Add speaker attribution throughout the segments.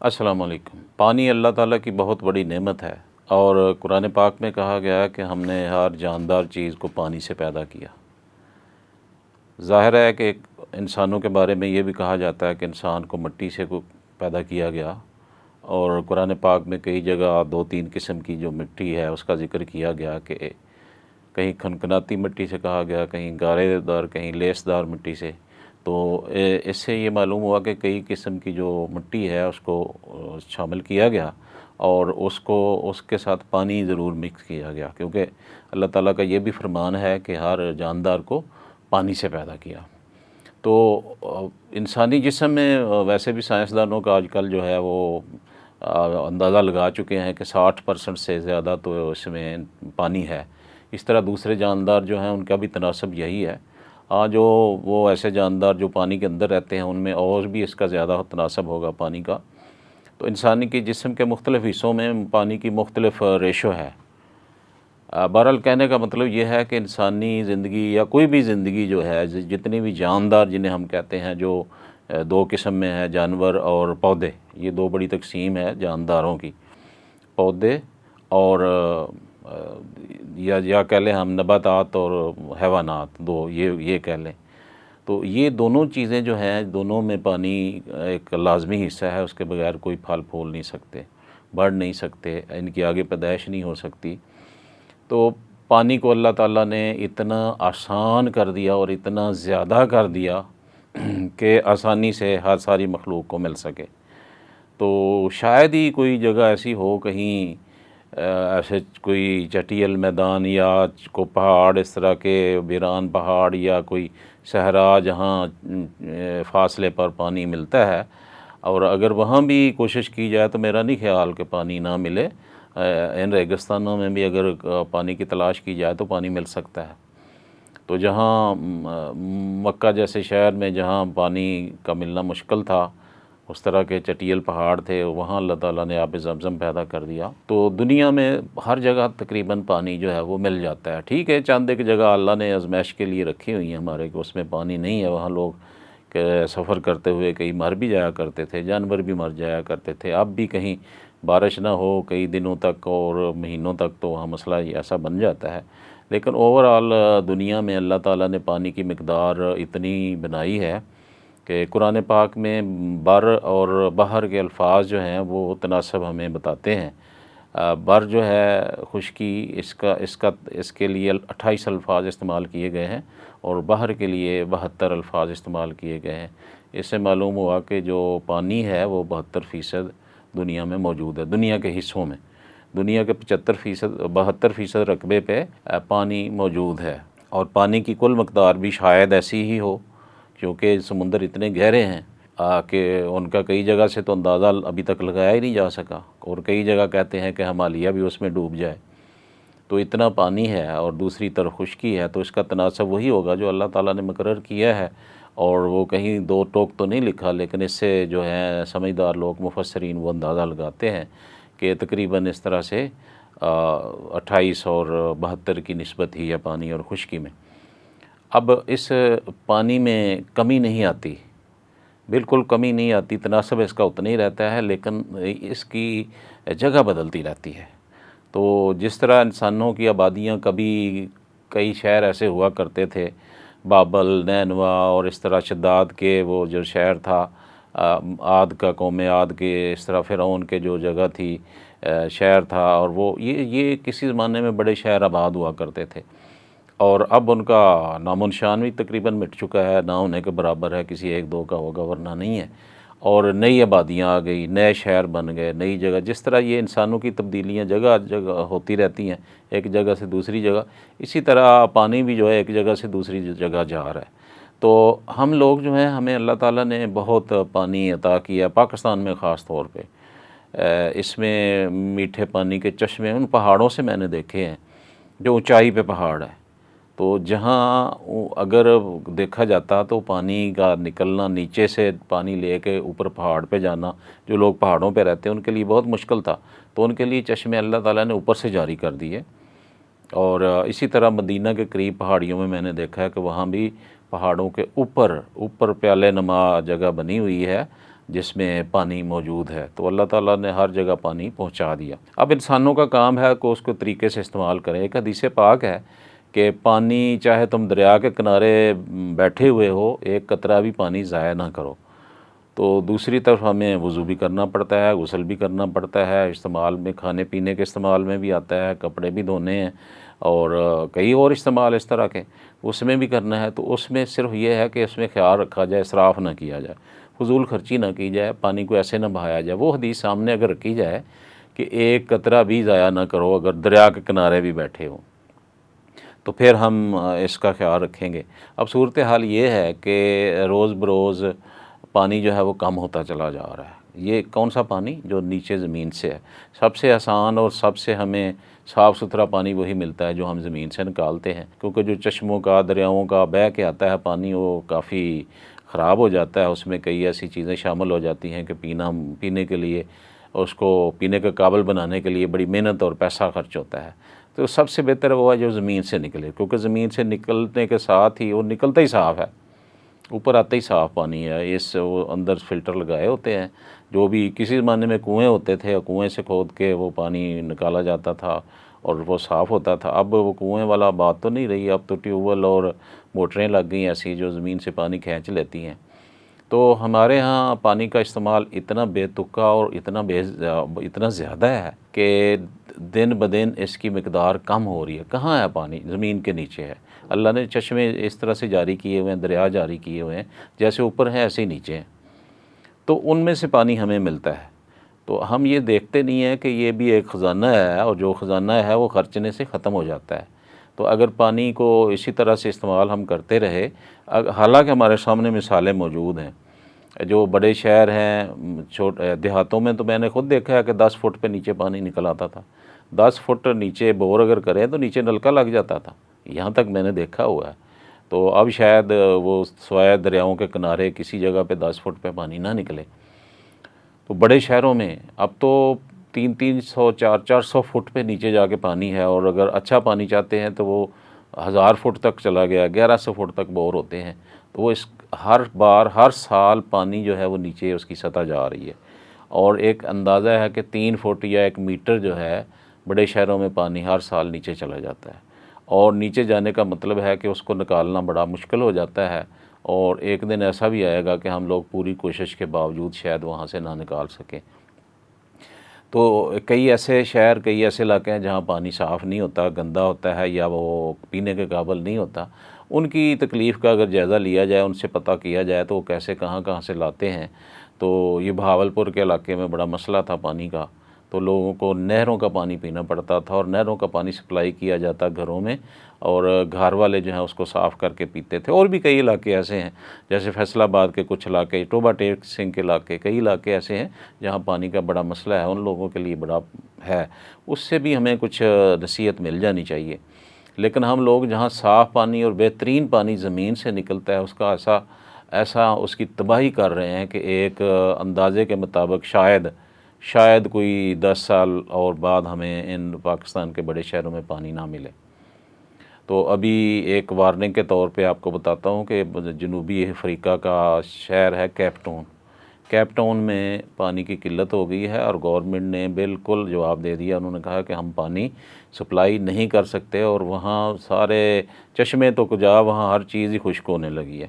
Speaker 1: السلام علیکم۔ پانی اللہ تعالیٰ کی بہت بڑی نعمت ہے، اور قرآن پاک میں کہا گیا ہے کہ ہم نے ہر جاندار چیز کو پانی سے پیدا کیا۔ ظاہر ہے کہ انسانوں کے بارے میں یہ بھی کہا جاتا ہے کہ انسان کو مٹی سے پیدا کیا گیا، اور قرآن پاک میں کئی جگہ 2-3 قسم کی جو مٹی ہے اس کا ذکر کیا گیا کہ کہیں کھنکھناتی مٹی سے کہا گیا، کہیں گارے دار، کہیں لیس دار مٹی سے۔ تو اس سے یہ معلوم ہوا کہ کئی قسم کی جو مٹی ہے اس کو شامل کیا گیا، اور اس کے ساتھ پانی ضرور مکس کیا گیا، کیونکہ اللہ تعالیٰ کا یہ بھی فرمان ہے کہ ہر جاندار کو پانی سے پیدا کیا۔ تو انسانی جسم میں ویسے بھی سائنسدانوں کا آج کل جو ہے وہ اندازہ لگا چکے ہیں کہ 60% سے زیادہ تو اس میں پانی ہے۔ اس طرح دوسرے جاندار جو ہیں ان کا بھی تناسب یہی ہے۔ جو وہ ایسے جاندار جو پانی کے اندر رہتے ہیں ان میں اور بھی اس کا زیادہ تناسب ہوگا پانی کا۔ تو انسانی کی جسم کے مختلف حصوں میں پانی کی مختلف ریشو ہے۔ بہرحال کہنے کا مطلب یہ ہے کہ انسانی زندگی یا کوئی بھی زندگی جو ہے، جتنی بھی جاندار جنہیں ہم کہتے ہیں، جو 2 قسم میں ہے، جانور اور پودے، یہ 2 بڑی تقسیم ہے جانداروں کی، پودے اور یا کہہ لیں ہم نباتات اور حیوانات، 2 یہ کہہ لیں۔ تو یہ دونوں چیزیں جو ہیں، دونوں میں پانی ایک لازمی حصہ ہے، اس کے بغیر کوئی پھل پھول نہیں سکتے، بڑھ نہیں سکتے، ان کی آگے پیدائش نہیں ہو سکتی۔ تو پانی کو اللہ تعالیٰ نے اتنا آسان کر دیا اور اتنا زیادہ کر دیا کہ آسانی سے ہر ساری مخلوق کو مل سکے۔ تو شاید ہی کوئی جگہ ایسی ہو، کہیں ایسے کوئی چٹیل میدان یا کو پہاڑ، اس طرح کے ویران پہاڑ یا کوئی صحرا جہاں فاصلے پر پانی ملتا ہے، اور اگر وہاں بھی کوشش کی جائے تو میرا نہیں خیال کہ پانی نہ ملے۔ ان ریگستانوں میں بھی اگر پانی کی تلاش کی جائے تو پانی مل سکتا ہے۔ تو جہاں مکہ جیسے شہر میں جہاں پانی کا ملنا مشکل تھا، اس طرح کے چٹیل پہاڑ تھے، وہاں اللہ تعالیٰ نے آب زمزم پیدا کر دیا۔ تو دنیا میں ہر جگہ تقریباً پانی جو ہے وہ مل جاتا ہے۔ ٹھیک ہے، چند ایک جگہ اللہ نے آزمائش کے لیے رکھی ہوئی ہیں ہمارے، کہ اس میں پانی نہیں ہے، وہاں لوگ سفر کرتے ہوئے کئی مر بھی جایا کرتے تھے، جانور بھی مر جایا کرتے تھے۔ اب بھی کہیں بارش نہ ہو کئی دنوں تک اور مہینوں تک تو وہاں مسئلہ ایسا بن جاتا ہے۔ لیکن اوورآل دنیا میں اللہ تعالیٰ نے پانی کی مقدار اتنی بنائی ہے کہ قرآن پاک میں بر اور بحر کے الفاظ جو ہیں وہ تناسب ہمیں بتاتے ہیں۔ بر جو ہے خشکی، اس کے لیے 28 الفاظ استعمال کیے گئے ہیں، اور بحر کے لیے 72 الفاظ استعمال کیے گئے ہیں۔ اس سے معلوم ہوا کہ جو پانی ہے وہ 72% دنیا میں موجود ہے، دنیا کے حصوں میں۔ دنیا کے 72% رقبے پہ پانی موجود ہے، اور پانی کی کل مقدار بھی شاید ایسی ہی ہو، کیونکہ سمندر اتنے گہرے ہیں کہ ان کا کئی جگہ سے تو اندازہ ابھی تک لگایا ہی نہیں جا سکا، اور کئی جگہ کہتے ہیں کہ ہمالیہ بھی اس میں ڈوب جائے۔ تو اتنا پانی ہے، اور دوسری طرف خشکی ہے، تو اس کا تناسب وہی ہوگا جو اللہ تعالیٰ نے مقرر کیا ہے۔ اور وہ کہیں 2 ٹوک تو نہیں لکھا، لیکن اس سے جو ہے سمجھدار لوگ، مفسرین، وہ اندازہ لگاتے ہیں کہ تقریباً اس طرح سے 28 اور 72 کی نسبت ہی ہے پانی اور خشکی میں۔ اب اس پانی میں کمی نہیں آتی، بالکل کمی نہیں آتی، تناسب اس کا اتنا ہی رہتا ہے، لیکن اس کی جگہ بدلتی رہتی ہے۔ تو جس طرح انسانوں کی آبادیاں، کبھی کئی شہر ایسے ہوا کرتے تھے، بابل، نینوا اور اس طرح شداد کے وہ جو شہر تھا، عاد کا، قوم عاد کے، اس طرح فرعون کے جو جگہ تھی، شہر تھا، اور وہ یہ کسی زمانے میں بڑے شہر آباد ہوا کرتے تھے، اور اب ان کا نام و نشان بھی تقریباً مٹ چکا ہے، نہ ہونے کے برابر ہے، کسی 1-2 کا ہوگا ورنہ نہیں ہے۔ اور نئی آبادیاں آ گئی، نئے شہر بن گئے، نئی جگہ، جس طرح یہ انسانوں کی تبدیلیاں جگہ جگہ ہوتی رہتی ہیں، ایک جگہ سے دوسری جگہ، اسی طرح پانی بھی جو ہے ایک جگہ سے دوسری جگہ جا رہا ہے۔ تو ہم لوگ جو ہیں، ہمیں اللہ تعالیٰ نے بہت پانی عطا کیا، پاکستان میں خاص طور پہ۔ اس میں میٹھے پانی کے چشمے ان پہاڑوں سے میں نے دیکھے ہیں جو اونچائی پہ پہاڑ ہے۔ تو جہاں اگر دیکھا جاتا تو پانی کا نکلنا، نیچے سے پانی لے کے اوپر پہاڑ پہ جانا، جو لوگ پہاڑوں پہ رہتے ہیں ان کے لیے بہت مشکل تھا، تو ان کے لیے چشمے اللہ تعالیٰ نے اوپر سے جاری کر دیے۔ اور اسی طرح مدینہ کے قریب پہاڑیوں میں نے دیکھا ہے کہ وہاں بھی پہاڑوں کے اوپر پیالے نما جگہ بنی ہوئی ہے، جس میں پانی موجود ہے، تو اللہ تعالیٰ نے ہر جگہ پانی پہنچا دیا۔ اب انسانوں کا کام ہے کہ اس کو طریقے سے استعمال کریں۔ ایک حدیث پاک ہے کہ پانی چاہے تم دریا کے کنارے بیٹھے ہوئے ہو، ایک قطرہ بھی پانی ضائع نہ کرو۔ تو دوسری طرف ہمیں وضو بھی کرنا پڑتا ہے، غسل بھی کرنا پڑتا ہے، استعمال میں کھانے پینے کے استعمال میں بھی آتا ہے، کپڑے بھی دھونے ہیں اور کئی اور استعمال اس طرح کے اس میں بھی کرنا ہے۔ تو اس میں صرف یہ ہے کہ اس میں خیال رکھا جائے، اسراف نہ کیا جائے، فضول خرچی نہ کی جائے، پانی کو ایسے نہ بہایا جائے۔ وہ حدیث سامنے اگر رکھی جائے کہ ایک قطرہ بھی ضائع نہ کرو اگر دریا کے کنارے بھی بیٹھے ہوں، تو پھر ہم اس کا خیال رکھیں گے۔ اب صورتحال یہ ہے کہ روز بروز پانی جو ہے وہ کم ہوتا چلا جا رہا ہے۔ یہ کون سا پانی؟ جو نیچے زمین سے ہے۔ سب سے آسان اور سب سے ہمیں صاف ستھرا پانی وہی ملتا ہے جو ہم زمین سے نکالتے ہیں، کیونکہ جو چشموں کا، دریاؤں کا بہہ کے آتا ہے پانی، وہ کافی خراب ہو جاتا ہے، اس میں کئی ایسی چیزیں شامل ہو جاتی ہیں کہ پینے کے لیے، اس کو پینے کے قابل بنانے کے لیے بڑی محنت اور پیسہ خرچ ہوتا ہے۔ تو سب سے بہتر وہ ہے جو زمین سے نکلے، کیونکہ زمین سے نکلنے کے ساتھ ہی وہ نکلتا ہی صاف ہے، اوپر آتے ہی صاف پانی ہے۔ وہ اندر فلٹر لگائے ہوتے ہیں، جو بھی کسی زمانے میں کنویں ہوتے تھے، کنویں سے کھود کے وہ پانی نکالا جاتا تھا اور وہ صاف ہوتا تھا۔ اب وہ کنویں والا بات تو نہیں رہی، اب تو ٹیوب ویل اور موٹریں لگ گئی ایسی جو زمین سے پانی کھینچ لیتی ہیں۔ تو ہمارے ہاں پانی کا استعمال اتنا بے تکا اور اتنا زیادہ ہے کہ دن بدن اس کی مقدار کم ہو رہی ہے۔ کہاں ہے پانی؟ زمین کے نیچے ہے۔ اللہ نے چشمے اس طرح سے جاری کیے ہوئے ہیں، دریا جاری کیے ہوئے ہیں، جیسے اوپر ہیں ایسے ہی نیچے ہیں، تو ان میں سے پانی ہمیں ملتا ہے۔ تو ہم یہ دیکھتے نہیں ہیں کہ یہ بھی ایک خزانہ ہے، اور جو خزانہ ہے وہ خرچنے سے ختم ہو جاتا ہے۔ تو اگر پانی کو اسی طرح سے استعمال ہم کرتے رہے، حالانکہ ہمارے سامنے مثالیں موجود ہیں، جو بڑے شہر ہیں، دیہاتوں میں تو میں نے خود دیکھا ہے کہ 10 فٹ پہ نیچے پانی نکل آتا تھا۔ 10 فٹ نیچے بور اگر کریں تو نیچے نلکا لگ جاتا تھا، یہاں تک میں نے دیکھا ہوا ہے۔ تو اب شاید وہ سوائے دریاؤں کے کنارے کسی جگہ پہ 10 فٹ پہ پانی نہ نکلے۔ تو بڑے شہروں میں اب تو 300 400 فٹ پہ نیچے جا کے پانی ہے، اور اگر اچھا پانی چاہتے ہیں تو وہ 1000 فٹ تک چلا گیا، 1100 فٹ تک بور ہوتے ہیں۔ تو وہ ہر سال پانی جو ہے وہ نیچے اس کی سطح جا رہی ہے، اور ایک اندازہ ہے کہ 3 فٹ یا 1 میٹر جو ہے بڑے شہروں میں پانی ہر سال نیچے چلا جاتا ہے، اور نیچے جانے کا مطلب ہے کہ اس کو نکالنا بڑا مشکل ہو جاتا ہے، اور ایک دن ایسا بھی آئے گا کہ ہم لوگ پوری کوشش کے باوجود شاید وہاں سے نہ نکال سکیں۔ تو کئی ایسے شہر، کئی ایسے علاقے ہیں جہاں پانی صاف نہیں ہوتا، گندا ہوتا ہے، یا وہ پینے کے قابل نہیں ہوتا۔ ان کی تکلیف کا اگر جائزہ لیا جائے، ان سے پتہ کیا جائے تو وہ کیسے کہاں سے لاتے ہیں۔ تو یہ بہاولپور کے علاقے میں بڑا مسئلہ تھا پانی کا، تو لوگوں کو نہروں کا پانی پینا پڑتا تھا، اور نہروں کا پانی سپلائی کیا جاتا گھروں میں، اور گھر والے جو ہیں اس کو صاف کر کے پیتے تھے۔ اور بھی کئی علاقے ایسے ہیں، جیسے فیصل آباد کے کچھ علاقے، ٹوبہ ٹیک سنگھ کے علاقے، کئی علاقے ایسے ہیں جہاں پانی کا بڑا مسئلہ ہے، ان لوگوں کے لیے بڑا ہے۔ اس سے بھی ہمیں کچھ نصیحت مل جانی چاہیے۔ لیکن ہم لوگ جہاں صاف پانی اور بہترین پانی زمین سے نکلتا ہے، اس کا ایسا اس کی تباہی کر رہے ہیں کہ ایک اندازے کے مطابق شاید کوئی 10 سال اور بعد ہمیں ان پاکستان کے بڑے شہروں میں پانی نہ ملے۔ تو ابھی ایک وارننگ کے طور پہ آپ کو بتاتا ہوں کہ جنوبی افریقہ کا شہر ہے کیپ ٹاؤن میں پانی کی قلت ہو گئی ہے، اور گورنمنٹ نے بالکل جواب دے دیا۔ انہوں نے کہا کہ ہم پانی سپلائی نہیں کر سکتے، اور وہاں سارے چشمے تو کجا، وہاں ہر چیز ہی خشک ہونے لگی ہے،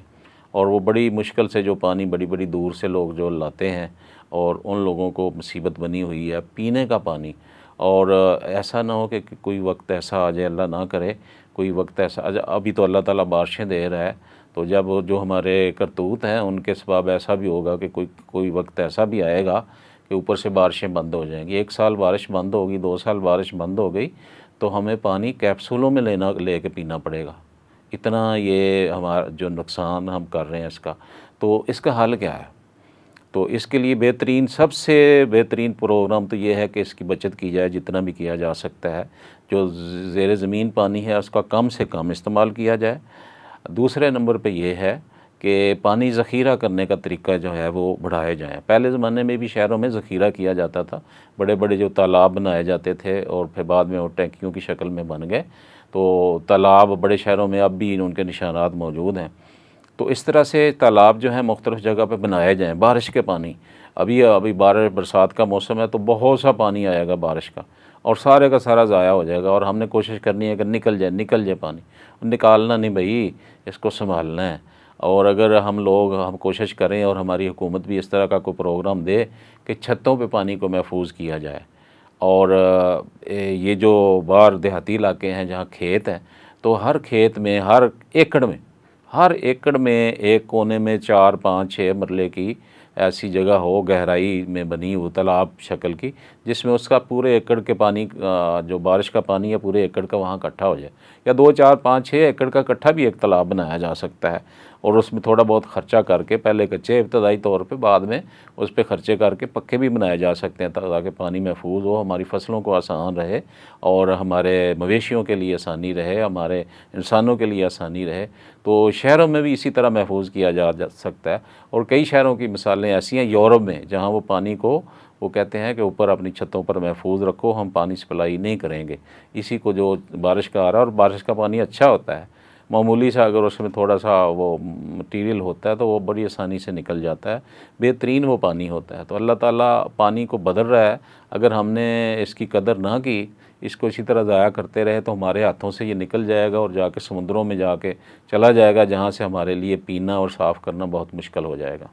Speaker 1: اور وہ بڑی مشکل سے جو پانی بڑی دور سے لوگ جو لاتے ہیں، اور ان لوگوں کو مصیبت بنی ہوئی ہے پینے کا پانی۔ اور ایسا نہ ہو کہ کوئی وقت ایسا آ جائے، اللہ نہ کرے کوئی وقت ایسا آ جائے، ابھی تو اللہ تعالیٰ بارشیں دے رہا ہے، تو جب جو ہمارے کرتوت ہیں ان کے سبب ایسا بھی ہوگا کہ کوئی وقت ایسا بھی آئے گا کہ اوپر سے بارشیں بند ہو جائیں گی۔ 1 سال بارش بند ہوگی، 2 سال بارش بند ہو گئی، تو ہمیں پانی کیپسولوں میں لے کے پینا پڑے گا۔ اتنا یہ ہمارا جو نقصان ہم کر رہے ہیں اس کا۔ تو اس کا حل کیا ہے؟ تو اس کے لیے سب سے بہترین پروگرام تو یہ ہے کہ اس کی بچت کی جائے، جتنا بھی کیا جا سکتا ہے۔ جو زیر زمین پانی ہے اس کا کم سے کم استعمال کیا جائے۔ دوسرے نمبر پہ یہ ہے کہ پانی ذخیرہ کرنے کا طریقہ جو ہے وہ بڑھائے جائیں۔ پہلے زمانے میں بھی شہروں میں ذخیرہ کیا جاتا تھا، بڑے جو تالاب بنائے جاتے تھے، اور پھر بعد میں وہ ٹینکیوں کی شکل میں بن گئے۔ تو تالاب بڑے شہروں میں اب بھی ان کے نشانات موجود ہیں۔ تو اس طرح سے تالاب جو ہیں مختلف جگہ پہ بنائے جائیں. بارش کے پانی ابھی برسات کا موسم ہے تو بہت سا پانی آئے گا بارش کا اور سارے کا سارا ضائع ہو جائے گا, اور ہم نے کوشش کرنی ہے کہ نکل جائے پانی. نکالنا نہیں بھائی, اس کو سنبھالنا ہے. اور اگر ہم کوشش کریں اور ہماری حکومت بھی اس طرح کا کوئی پروگرام دے کہ چھتوں پہ پانی کو محفوظ کیا جائے, اور یہ جو باہر دیہاتی علاقے ہیں جہاں کھیت ہیں تو ہر کھیت میں ہر ایکڑ میں ایک کونے میں 4 5 6 مرلے کی ایسی جگہ ہو گہرائی میں بنی ہو تالاب شکل کی, جس میں اس کا پورے ایکڑ کے پانی جو بارش کا پانی ہے پورے ایکڑ کا وہاں اکٹھا ہو جائے, یا 2 4 5 6 ایکڑ کا اکٹھا بھی ایک تالاب بنایا جا سکتا ہے. اور اس میں تھوڑا بہت خرچہ کر کے پہلے کچے ابتدائی طور پہ, بعد میں اس پہ خرچے کر کے پکے بھی بنائے جا سکتے ہیں تاکہ پانی محفوظ ہو, ہماری فصلوں کو آسان رہے اور ہمارے مویشیوں کے لیے آسانی رہے, ہمارے انسانوں کے لیے آسانی رہے. تو شہروں میں بھی اسی طرح محفوظ کیا جا سکتا ہے. اور کئی شہروں کی مثالیں ایسی ہیں یورپ میں جہاں وہ پانی کو وہ کہتے ہیں کہ اوپر اپنی چھتوں پر محفوظ رکھو, ہم پانی سپلائی نہیں کریں گے اسی کو جو بارش کا آ رہا ہے. اور بارش کا پانی اچھا ہوتا ہے, معمولی سا اگر اس میں تھوڑا سا وہ مٹیریل ہوتا ہے تو وہ بڑی آسانی سے نکل جاتا ہے, بہترین وہ پانی ہوتا ہے. تو اللہ تعالیٰ پانی کو بدل رہا ہے, اگر ہم نے اس کی قدر نہ کی, اس کو اسی طرح ضائع کرتے رہے تو ہمارے ہاتھوں سے یہ نکل جائے گا اور جا کے سمندروں میں جا کے چلا جائے گا, جہاں سے ہمارے لیے پینا اور صاف کرنا بہت مشکل ہو جائے گا.